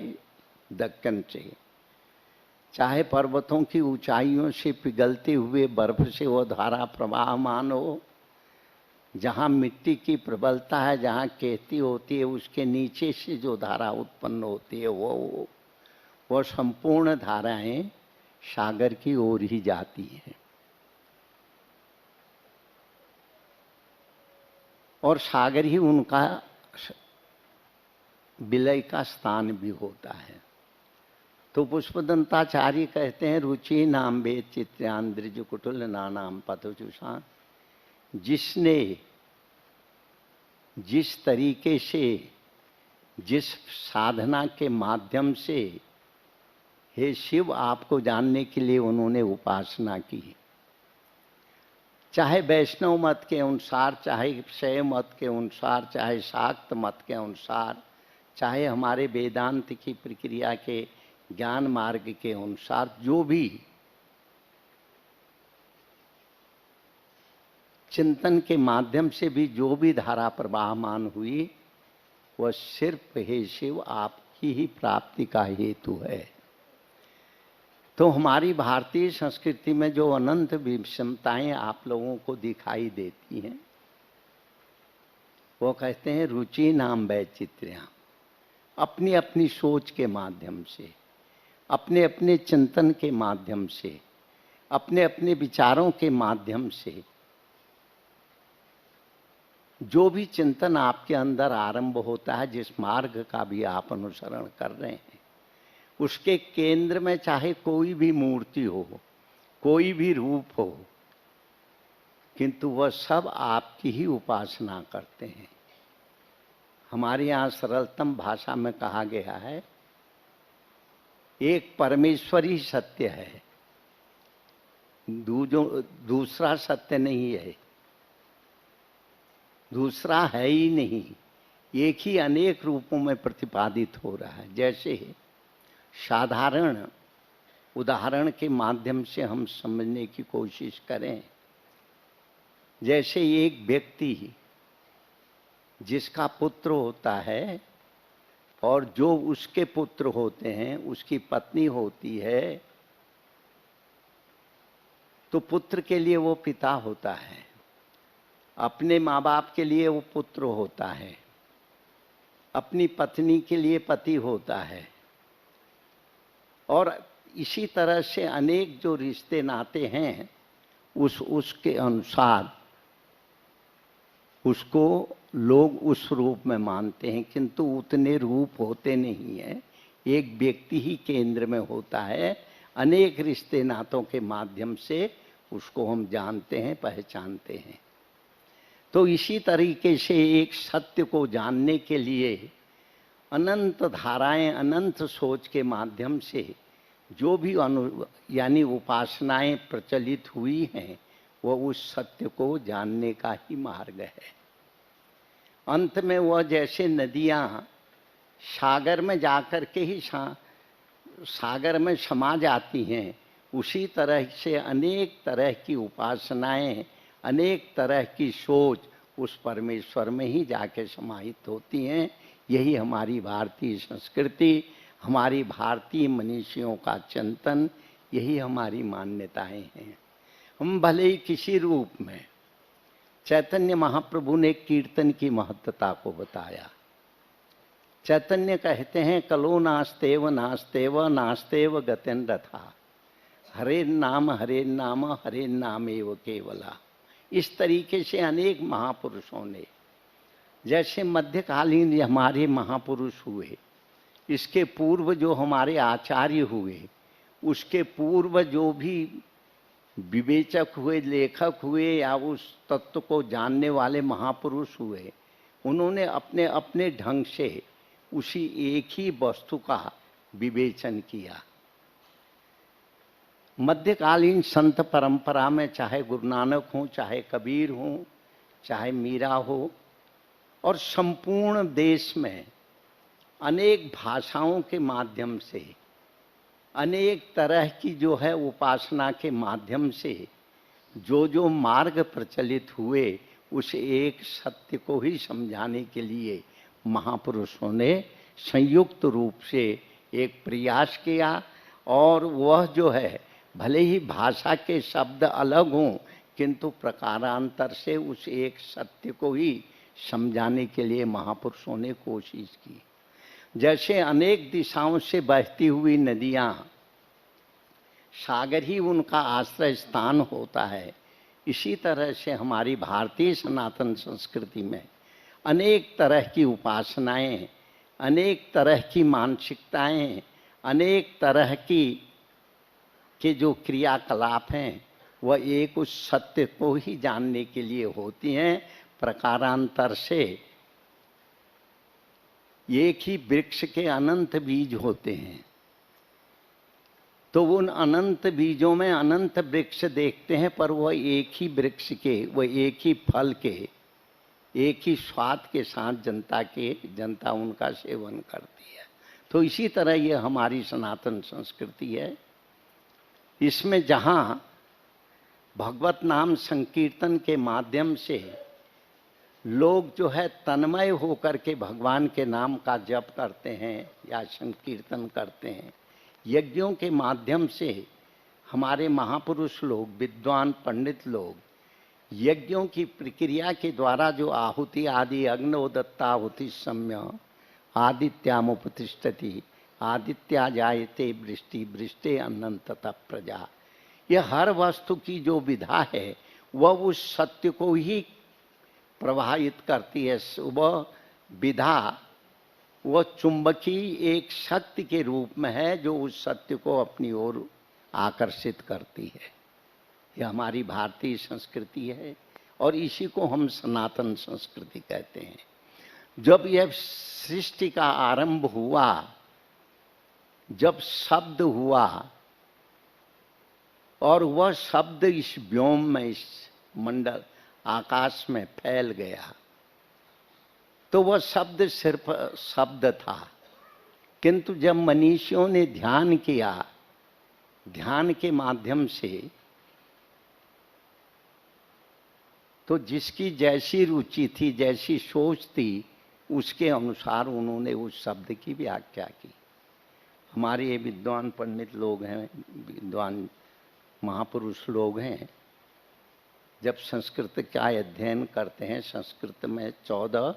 दक्षिण से, चाहे पर्वतों की ऊंचाइयों से पिघलते हुए बर्फ से वो धारा प्रवाहमान हो, जहाँ मिट्टी की प्रबलता है, जहाँ कहती होती है, उसके नीचे से जो धारा उत्पन्न होती है वो संपूर्ण धाराएं सागर की ओर ही जाती हैं। और सागर ही उनका विलय का स्थान भी होता है। तो पुष्पदंताचार्य कहते हैं रुचि नाम वेद चित्र्यान द्विजकुटिल नानाम पथजुषाम। जिसने जिस तरीके से, जिस साधना के माध्यम से हे शिव आपको जानने के लिए उन्होंने उपासना की, चाहे वैष्णव मत के अनुसार, चाहे शैव मत के अनुसार, चाहे शाक्त मत के अनुसार, चाहे हमारे वेदांत की प्रक्रिया के ज्ञान मार्ग के अनुसार, जो भी चिंतन के माध्यम से भी जो भी धारा प्रवाहमान हुई, वह सिर्फ हे शिव आपकी ही प्राप्ति का हेतु है। तो हमारी भारतीय संस्कृति में जो अनंत विषमताएं आप लोगों को दिखाई देती हैं, वो कहते हैं रुचि नाम वैचित्र्याम। अपनी अपनी सोच के माध्यम से, अपने अपने चिंतन के माध्यम से, अपने अपने विचारों के माध्यम से जो भी चिंतन आपके अंदर आरंभ होता है, जिस मार्ग का भी आप अनुसरण कर रहे हैं, उसके केंद्र में चाहे कोई भी मूर्ति हो, कोई भी रूप हो, किंतु वह सब आपकी ही उपासना करते हैं। हमारे यहाँ सरलतम भाषा में कहा गया है, एक परमेश्वर ही सत्य है, दूसरा सत्य नहीं है, दूसरा है ही नहीं, एक ही अनेक रूपों में प्रतिपादित हो रहा है। जैसे साधारण उदाहरण के माध्यम से हम समझने की कोशिश करें, जैसे एक व्यक्ति जिसका पुत्र होता है और जो उसके पुत्र होते हैं, उसकी पत्नी होती है, तो पुत्र के लिए वो पिता होता है, अपने माँ बाप के लिए वो पुत्र होता है, अपनी पत्नी के लिए पति होता है। और इसी तरह से अनेक जो रिश्ते नाते हैं उसके अनुसार उसको लोग उस रूप में मानते हैं, किंतु उतने रूप होते नहीं हैं। एक व्यक्ति ही केंद्र में होता है, अनेक रिश्ते नातों के माध्यम से उसको हम जानते हैं, पहचानते हैं। तो इसी तरीके से एक सत्य को जानने के लिए अनंत धाराएं, अनंत सोच के माध्यम से जो भी यानी उपासनाएं प्रचलित हुई हैं, वह उस सत्य को जानने का ही मार्ग है। अंत में वह जैसे नदियां सागर में जाकर के ही सागर में समा जाती हैं, उसी तरह से अनेक तरह की उपासनाएं, अनेक तरह की सोच उस परमेश्वर में ही जाके समाहित होती हैं। यही हमारी भारतीय संस्कृति, हमारी भारतीय मनीषियों का चिंतन, यही हमारी मान्यताएं हैं। हम भले ही किसी रूप में, चैतन्य महाप्रभु ने कीर्तन की महत्ता को बताया। चैतन्य कहते हैं, कलो नास्तेव नास्तेव नास्तेव गतिन रथा, हरे नाम हरे नाम एव केवला। इस तरीके से अनेक महापुरुषों ने, जैसे मध्यकालीन हमारे महापुरुष हुए, इसके पूर्व जो हमारे आचार्य हुए, उसके पूर्व जो भी विवेचक हुए, लेखक हुए या उस तत्व को जानने वाले महापुरुष हुए, उन्होंने अपने अपने ढंग से उसी एक ही वस्तु का विवेचन किया। मध्यकालीन संत परंपरा में चाहे गुरु नानक हो, चाहे कबीर हो, चाहे मीरा हो, और संपूर्ण देश में अनेक भाषाओं के माध्यम से, अनेक तरह की जो है उपासना के माध्यम से जो जो मार्ग प्रचलित हुए, उस एक सत्य को ही समझाने के लिए महापुरुषों ने संयुक्त रूप से एक प्रयास किया। और वह जो है, भले ही भाषा के शब्द अलग हों, किंतु प्रकारांतर से उस एक सत्य को ही समझाने के लिए महापुरुषों ने कोशिश की। जैसे अनेक दिशाओं से बहती हुई नदियां, सागर ही उनका आश्रय स्थान होता है, इसी तरह से हमारी भारतीय सनातन संस्कृति में अनेक तरह की उपासनाएं, अनेक तरह की मानसिकताएं, अनेक तरह की के जो क्रियाकलाप हैं, वह एक उस सत्य को ही जानने के लिए होती हैं। प्रकारांतर से एक ही वृक्ष के अनंत बीज होते हैं, तो उन अनंत बीजों में अनंत वृक्ष देखते हैं, पर वह एक ही वृक्ष के, वह एक ही फल के, एक ही स्वाद के साथ जनता उनका सेवन करती है। तो इसी तरह यह हमारी सनातन संस्कृति है। इसमें जहाँ भगवत नाम संकीर्तन के माध्यम से लोग जो है तन्मय होकर के भगवान के नाम का जप करते हैं या संकीर्तन करते हैं, यज्ञों के माध्यम से हमारे महापुरुष लोग, विद्वान पंडित लोग यज्ञों की प्रक्रिया के द्वारा जो आहुति आदि, अग्नोदत्ताहुति सम्य आदित्यामुपतिष्ठति आदित्या जायते वृष्टि वृष्टे अन्नं तथा प्रजा, यह हर वस्तु की जो विधा है वह उस सत्य को ही प्रभावित करती है। वह विधा, वह चुंबकी एक शक्ति के रूप में है जो उस सत्य को अपनी ओर आकर्षित करती है। यह हमारी भारतीय संस्कृति है और इसी को हम सनातन संस्कृति कहते हैं। जब यह सृष्टि का आरंभ हुआ, जब शब्द हुआ और वह शब्द इस व्योम में, इस मंडल आकाश में फैल गया, तो वह शब्द सिर्फ शब्द था। किंतु जब मनीषियों ने ध्यान किया, ध्यान के माध्यम से तो जिसकी जैसी रुचि थी, जैसी सोच थी, उसके अनुसार उन्होंने उस शब्द की व्याख्या की। हमारे ये विद्वान पंडित लोग हैं, विद्वान महापुरुष लोग हैं, जब संस्कृत का अध्ययन करते हैं, संस्कृत में 14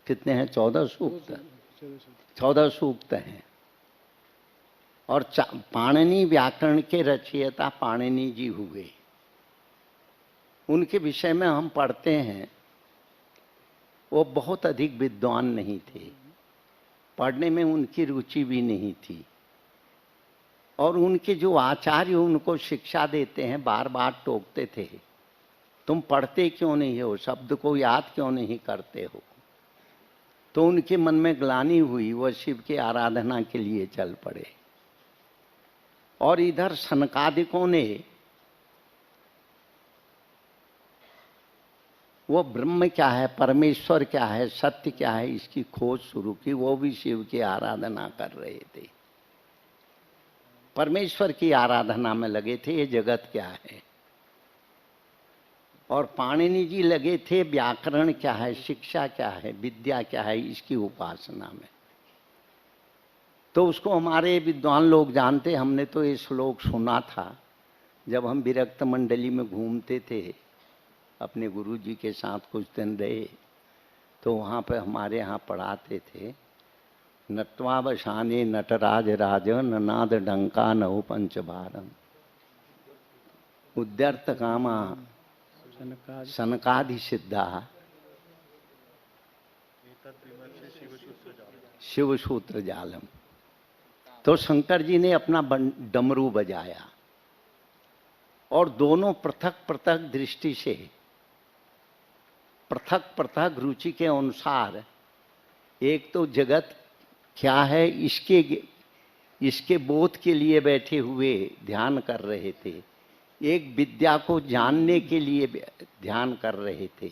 कितने हैं, 14 सूक्त, 14 सूक्त हैं। और पाणिनि व्याकरण के रचयिता पाणिनि जी हुए। उनके विषय में हम पढ़ते हैं, वो बहुत अधिक विद्वान नहीं थे, पढ़ने में उनकी रुचि भी नहीं थी, और उनके जो आचार्य उनको शिक्षा देते हैं बार बार टोकते थे, तुम पढ़ते क्यों नहीं हो, शब्द को याद क्यों नहीं करते हो। तो उनके मन में ग्लानि हुई, वह शिव की आराधना के लिए चल पड़े। और इधर सनकादिकों ने वो ब्रह्म क्या है, परमेश्वर क्या है, सत्य क्या है, इसकी खोज शुरू की। वो भी शिव की आराधना कर रहे थे, परमेश्वर की आराधना में लगे थे, ये जगत क्या है। और पाणिनि जी लगे थे व्याकरण क्या है, शिक्षा क्या है, विद्या क्या है, इसकी उपासना में। तो उसको हमारे विद्वान लोग जानते, हमने तो ये श्लोक सुना था जब हम विरक्त मंडली में घूमते थे, अपने गुरु जी के साथ कुछ दिन रहे, तो वहाँ पे हमारे यहाँ पढ़ाते थे, नत्वा वशाने नटराज राज ननाद डंका नौ पंचभारम उद्यर्थ कामा सनकादि सिद्धा शिव सूत्र जालम। तो शंकर जी ने अपना डमरू बजाया, और दोनों पृथक पृथक दृष्टि से, पृथक पृथक रुचि के अनुसार, एक तो जगत क्या है इसके बोध के लिए बैठे हुए ध्यान कर रहे थे, एक विद्या को जानने के लिए ध्यान कर रहे थे।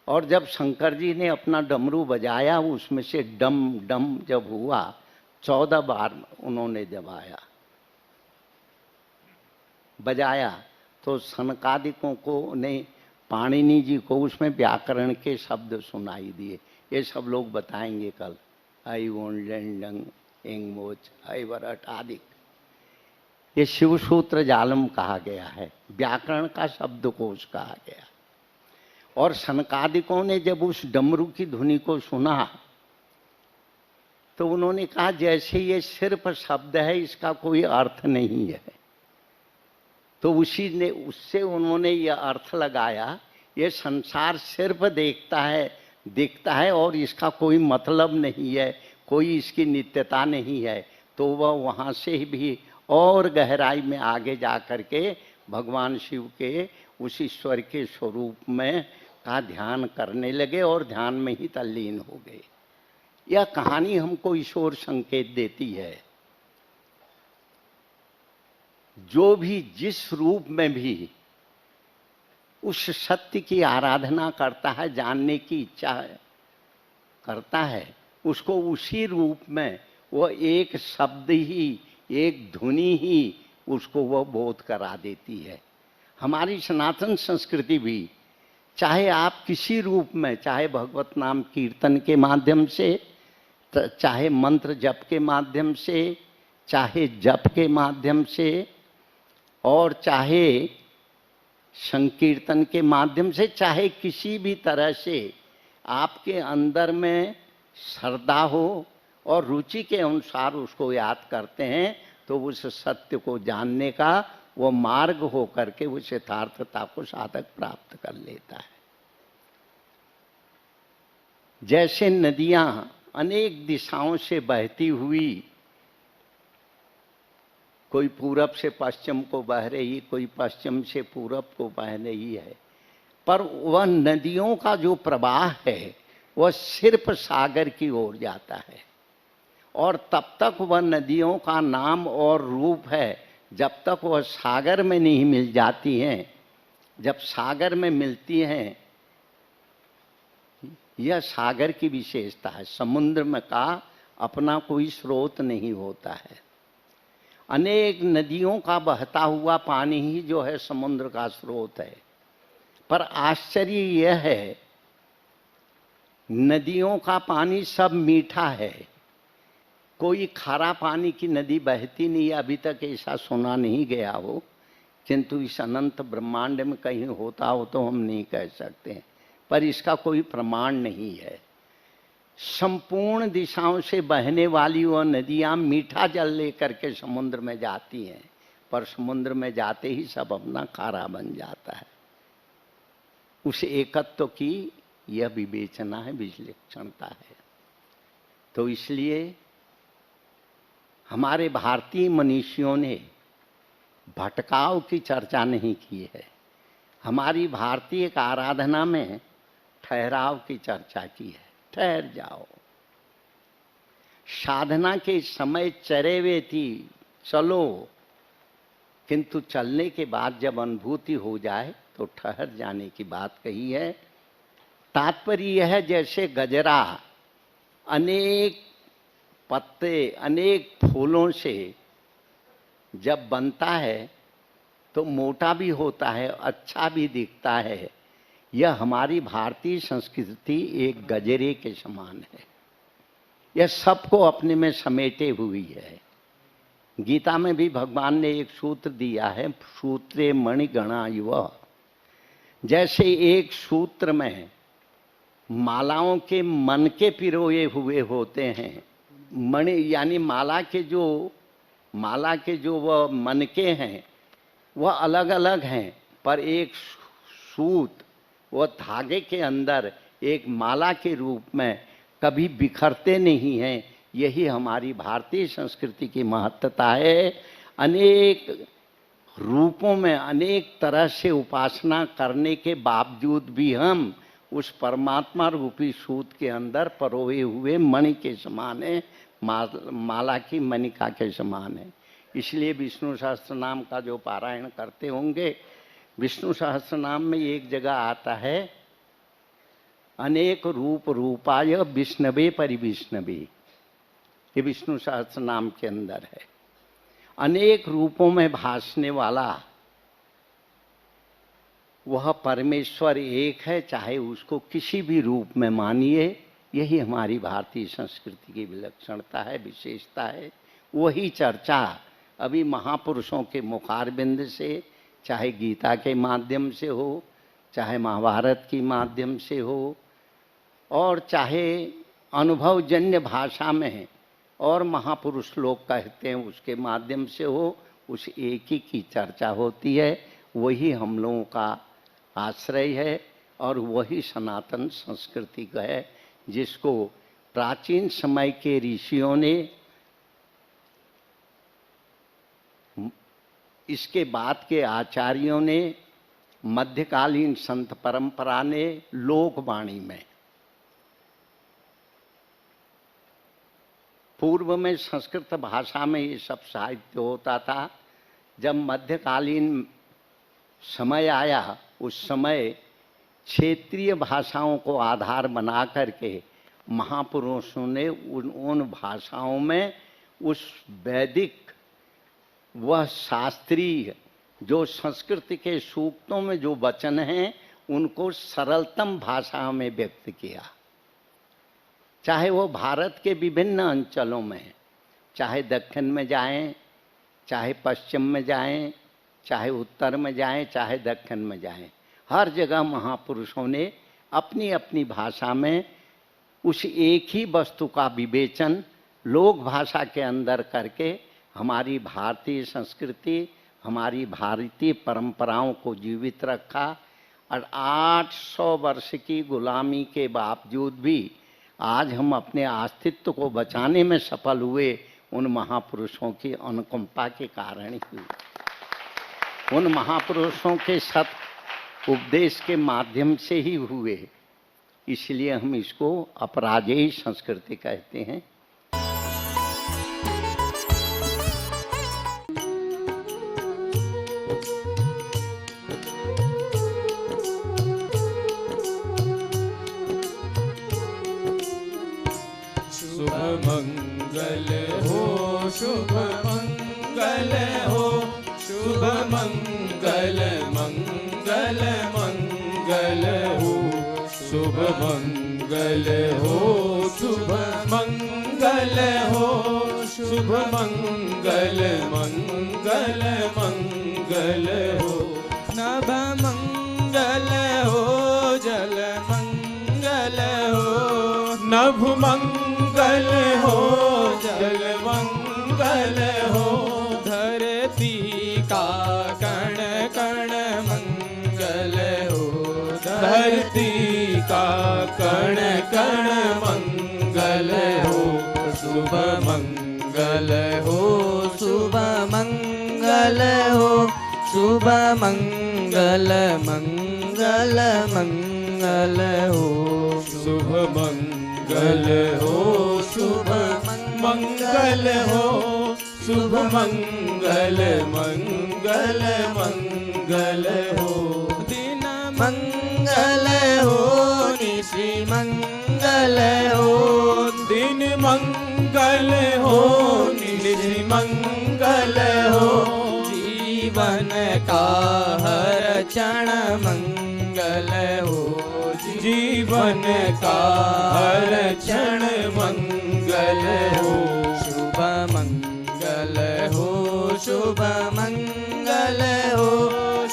और जब शंकर जी ने अपना डमरू बजाया, उसमें से डम डम जब हुआ, 14 बार उन्होंने दबाया, बजाया, तो सनकादिकों को ने, पाणिनि जी को उसमें व्याकरण के शब्द सुनाई दिए। ये सब लोग बताएंगे कल। आई वोंडंग एंग मोच आई वरट आदि, ये शिव सूत्र जालम कहा गया है, व्याकरण का शब्दकोश कहा गया। और सनकादिकों ने जब उस डमरू की धुनी को सुना, तो उन्होंने कहा जैसे ये सिर्फ शब्द है, इसका कोई अर्थ नहीं है। तो उससे उन्होंने यह अर्थ लगाया, ये संसार सिर्फ दिखता है और इसका कोई मतलब नहीं है, कोई इसकी नित्यता नहीं है। तो वह वहाँ से भी और गहराई में आगे जा कर के भगवान शिव के उस ईश्वर के स्वरूप में का ध्यान करने लगे, और ध्यान में ही तल्लीन हो गए। यह कहानी हमको ईश्वर संकेत देती है, जो भी जिस रूप में भी उस सत्य की आराधना करता है, जानने की इच्छा करता है, उसको उसी रूप में वह एक शब्द ही, एक धुनी ही उसको वह बोध करा देती है। हमारी सनातन संस्कृति भी, चाहे आप किसी रूप में, चाहे भगवत नाम कीर्तन के माध्यम से, चाहे मंत्र जप के माध्यम से, चाहे जप के माध्यम से, और चाहे संकीर्तन के माध्यम से, चाहे किसी भी तरह से आपके अंदर में श्रद्धा हो और रुचि के अनुसार उसको याद करते हैं, तो उस सत्य को जानने का वो मार्ग हो करके उस यथार्थता को साधक प्राप्त कर लेता है। जैसे नदियां अनेक दिशाओं से बहती हुई, कोई पूरब से पश्चिम को बह रही, कोई पश्चिम से पूरब को बह रही है, पर वह नदियों का जो प्रवाह है वह सिर्फ सागर की ओर जाता है। और तब तक वह नदियों का नाम और रूप है जब तक वह सागर में नहीं मिल जाती हैं। जब सागर में मिलती हैं, यह सागर की विशेषता है। समुद्र में का अपना कोई स्रोत नहीं होता है, अनेक नदियों का बहता हुआ पानी ही जो है समुद्र का स्रोत है। पर आश्चर्य यह है, नदियों का पानी सब मीठा है, कोई खारा पानी की नदी बहती नहीं, अभी तक ऐसा सुना नहीं गया हो। किंतु इस अनंत ब्रह्मांड में कहीं होता हो तो हम नहीं कह सकते, पर इसका कोई प्रमाण नहीं है। संपूर्ण दिशाओं से बहने वाली वह नदियां मीठा जल लेकर के समुद्र में जाती हैं, पर समुद्र में जाते ही सब अपना खारा बन जाता है। उस एकत्व की यह विवेचना है, विलक्षणता है। तो इसलिए हमारे भारतीय मनीषियों ने भटकाव की चर्चा नहीं की है, हमारी भारतीय आराधना में ठहराव की चर्चा की है। ठहर जाओ, साधना के समय चरे हुए थी, चलो, किंतु चलने के बाद जब अनुभूति हो जाए तो ठहर जाने की बात कही है। तात्पर्य यह है, जैसे गजरा अनेक पत्ते, अनेक फूलों से जब बनता है तो मोटा भी होता है, अच्छा भी दिखता है। यह हमारी भारतीय संस्कृति एक गजरे के समान है, यह सबको अपने में समेटे हुई है। गीता में भी भगवान ने एक सूत्र दिया है, सूत्रे मणिगणा युव। जैसे एक सूत्र में मालाओं के मन के पिरोए हुए होते हैं, मणि यानी माला के जो वह मनके हैं वह अलग अलग हैं, पर एक सूत वह धागे के अंदर एक माला के रूप में कभी बिखरते नहीं हैं। यही हमारी भारतीय संस्कृति की महत्ता है। अनेक रूपों में अनेक तरह से उपासना करने के बावजूद भी हम उस परमात्मा रूपी सूत के अंदर परोए हुए मणि के समान है, माला की मणिका के समान है। इसलिए विष्णु सहस्त्र नाम का जो पारायण करते होंगे, विष्णु सहस्त्र नाम में एक जगह आता है, अनेक रूप रूपाय विष्णवे परिविष्णवे। ये विष्णु सहस्त्र नाम के अंदर है। अनेक रूपों में भासने वाला वह परमेश्वर एक है, चाहे उसको किसी भी रूप में मानिए। यही हमारी भारतीय संस्कृति की विलक्षणता है, विशेषता है। वही चर्चा अभी महापुरुषों के मुखारबिंद से, चाहे गीता के माध्यम से हो, चाहे महाभारत के माध्यम से हो, और चाहे अनुभवजन्य भाषा में और महापुरुष लोग कहते हैं उसके माध्यम से हो, उस एक ही की चर्चा होती है। वही हम लोगों का आश्रय है और वही सनातन संस्कृति का है, जिसको प्राचीन समय के ऋषियों ने, इसके बाद के आचार्यों ने, मध्यकालीन संत परंपरा ने लोकवाणी में, पूर्व में संस्कृत भाषा में ये सब साहित्य होता था। जब मध्यकालीन समय आया, उस समय क्षेत्रीय भाषाओं को आधार बना करके महापुरुषों ने उन भाषाओं में उस वैदिक वह शास्त्रीय जो संस्कृत के सूक्तों में जो वचन हैं उनको सरलतम भाषा में व्यक्त किया। चाहे वो भारत के विभिन्न अंचलों में, चाहे दक्षिण में जाएं, चाहे पश्चिम में जाएं, चाहे उत्तर में जाएं, चाहे दक्षिण में जाएं, हर जगह महापुरुषों ने अपनी अपनी भाषा में उस एक ही वस्तु का विवेचन लोक भाषा के अंदर करके हमारी भारतीय संस्कृति, हमारी भारतीय परंपराओं को जीवित रखा। और 800 वर्ष की गुलामी के बावजूद भी आज हम अपने अस्तित्व को बचाने में सफल हुए, उन महापुरुषों की अनुकंपा के कारण ही हुए, उन महापुरुषों के सत उपदेश के माध्यम से ही हुए। इसलिए हम इसको अपराजेय संस्कृति कहते हैं। शुभ मंगल हो, शुभ मंगल हो, शुभ मंगल, मंगल मंगल मंगल हो शुभ मंगल हो शुभ मंगल हो शुभ मंगल मंगल मंगल हो नभ मंगल हो जल मंगल हो नभ मंगल हो जल मंगल हो धरती का कण कण मंगल हो धरती का कण कण मंगल हो शुभ मंगल हो शुभ मंगल हो शुभ मंगल मंगल मंगल हो शुभ मंगल हो शुभ मंगल हो शुभ मंगल मंगल मंगल हो दिन मंगल हो निशि मंगल हो दिन मंगल हो निशि मंगल हो जीवन का हर क्षण मंगल हो जीवन का हर क्षण मंगल हो शुभ मंगल हो शुभ मंगल हो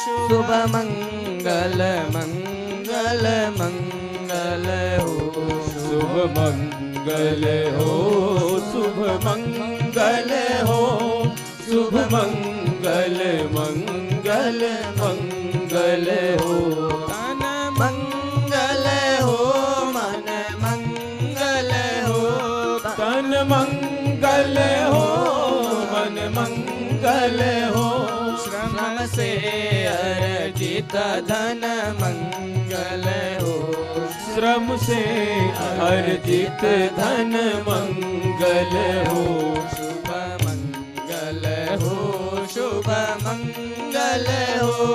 शुभ मंगल मंगल मंगल हो शुभ मंगल हो शुभ मंगल हो शुभ मंगल मंगल मंगल हो तन मंगल हो मन मंगल हो तन मंगल हो मन मंगल हो श्रम से अर्जित धन मंगल हो श्रम से अर्जित धन मंगल हो शुभ मंगल हो शुभ मंगल हो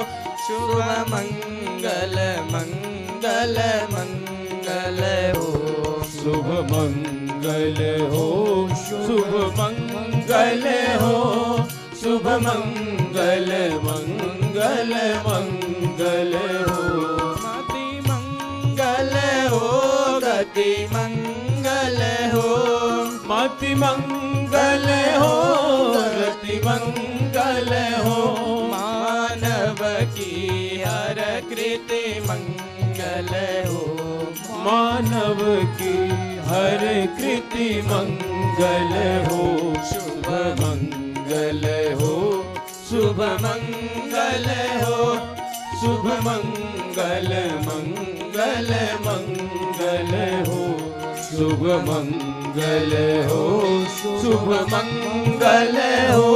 शुभ मंगल मंगल मंगल हो शुभ मंगल हो शुभ मंगल हो शुभ मंगल मंगल मंगल हो मति मंगल हो गति मंगल हो मति मंगल हो रति मंगल हो मानव की हर कृति मंगल हो मानव की हर कृति मंगल हो शुभ मंगल हो शुभ मंगल हो शुभ मंगल मंगल मंगल हो शुभ मंगल हो शुभ मंगल हो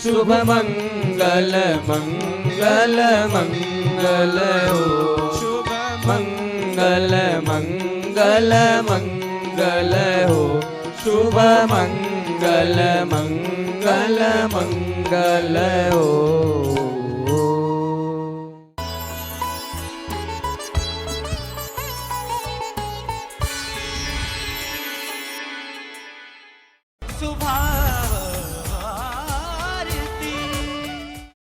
शुभ मंगल मंगल मंगल हो शुभ मंगल मंगल मंगल हो शुभ मंगल मंगल मंगल हो।